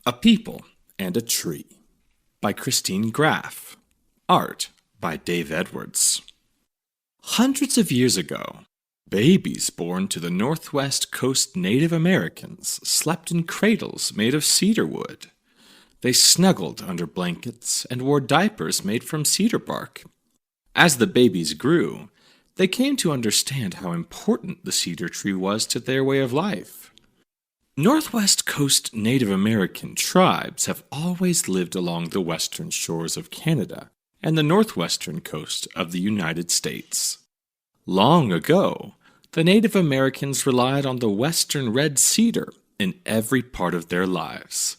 A People and a Tree by Christine Graf. Art by Dave Edwards. Hundreds of years ago, babies born to the Northwest Coast Native Americans slept in cradles made of cedar wood. They snuggled under blankets and wore diapers made from cedar bark. As the babies grew, they came to understand how important the cedar tree was to their way of life. Northwest Coast Native American tribes have always lived along the western shores of Canada and the northwestern coast of the United States. Long ago, the Native Americans relied on the western red cedar in every part of their lives.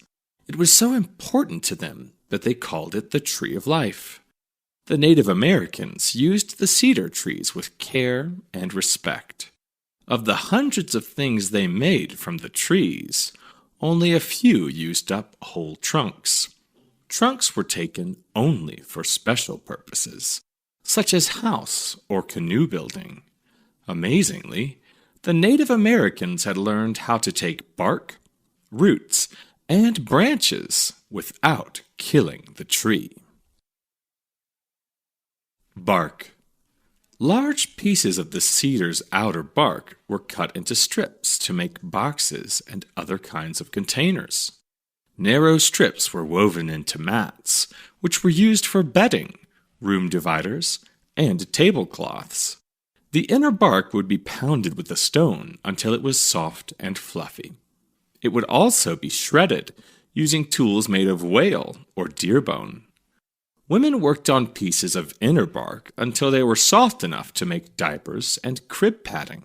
It was so important to them that they called it the Tree of Life. The Native Americans used the cedar trees with care and respect. Of the hundreds of things they made from the trees, only a few used up whole trunks. Trunks were taken only for special purposes, such as house or canoe building. Amazingly, the Native Americans had learned how to take bark, roots, and branches without killing the tree. Bark. Large pieces of the cedar's outer bark were cut into strips to make boxes and other kinds of containers. Narrow strips were woven into mats, which were used for bedding, room dividers, and tablecloths. The inner bark would be pounded with a stone until it was soft and fluffy. It would also be shredded using tools made of whale or deer bone. Women worked on pieces of inner bark until they were soft enough to make diapers and crib padding.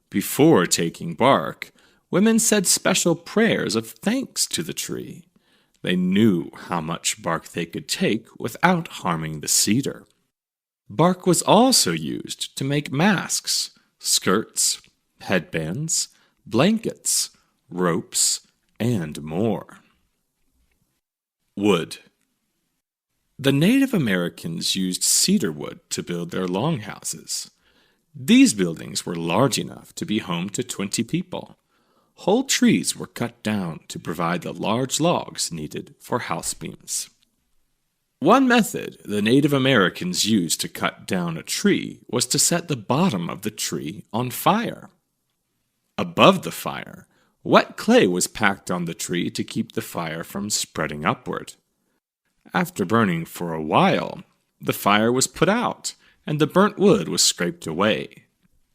Before taking bark, women said special prayers of thanks to the tree. They knew how much bark they could take without harming the cedar. Bark was also used to make masks, skirts, headbands, blankets, ropes, and more. Wood. The Native Americans used cedar wood to build their longhouses. These buildings were large enough to be home to 20 people. Whole trees were cut down to provide the large logs needed for house beams. One method the Native Americans used to cut down a tree was to set the bottom of the tree on fire. Above the fire, wet clay was packed on the tree to keep the fire from spreading upward. After burning for a while, the fire was put out, and the burnt wood was scraped away.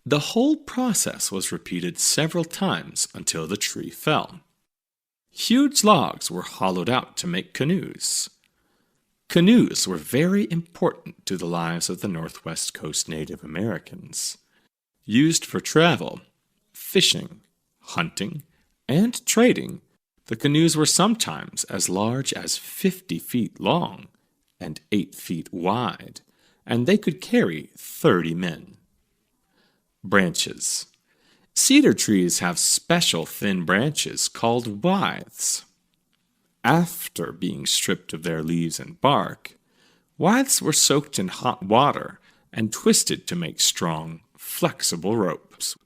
The whole process was repeated several times until the tree fell. Huge logs were hollowed out to make canoes. Canoes were very important to the lives of the Northwest Coast Native Americans. Used for travel, fishing, hunting, and trading, the canoes were sometimes as large as 50 feet long and 8 feet wide, and they could carry 30 men. Branches. Cedar trees have special thin branches called withes. After being stripped of their leaves and bark, withes were soaked in hot water and twisted to make strong, flexible ropes.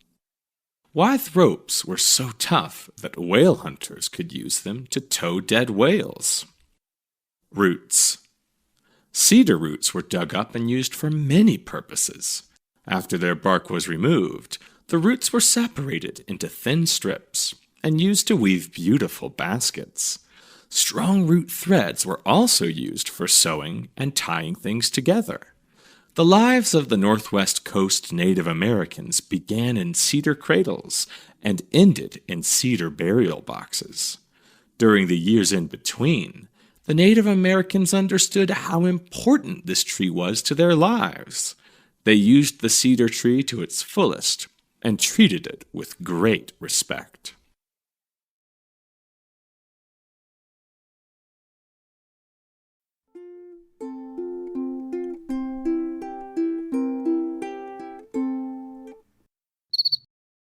Withe ropes were so tough that whale hunters could use them to tow dead whales. Roots. Cedar roots were dug up and used for many purposes. After their bark was removed, the roots were separated into thin strips and used to weave beautiful baskets. Strong root threads were also used for sewing and tying things together. The lives of the Northwest Coast Native Americans began in cedar cradles and ended in cedar burial boxes. During the years in between, the Native Americans understood how important this tree was to their lives. They used the cedar tree to its fullest and treated it with great respect.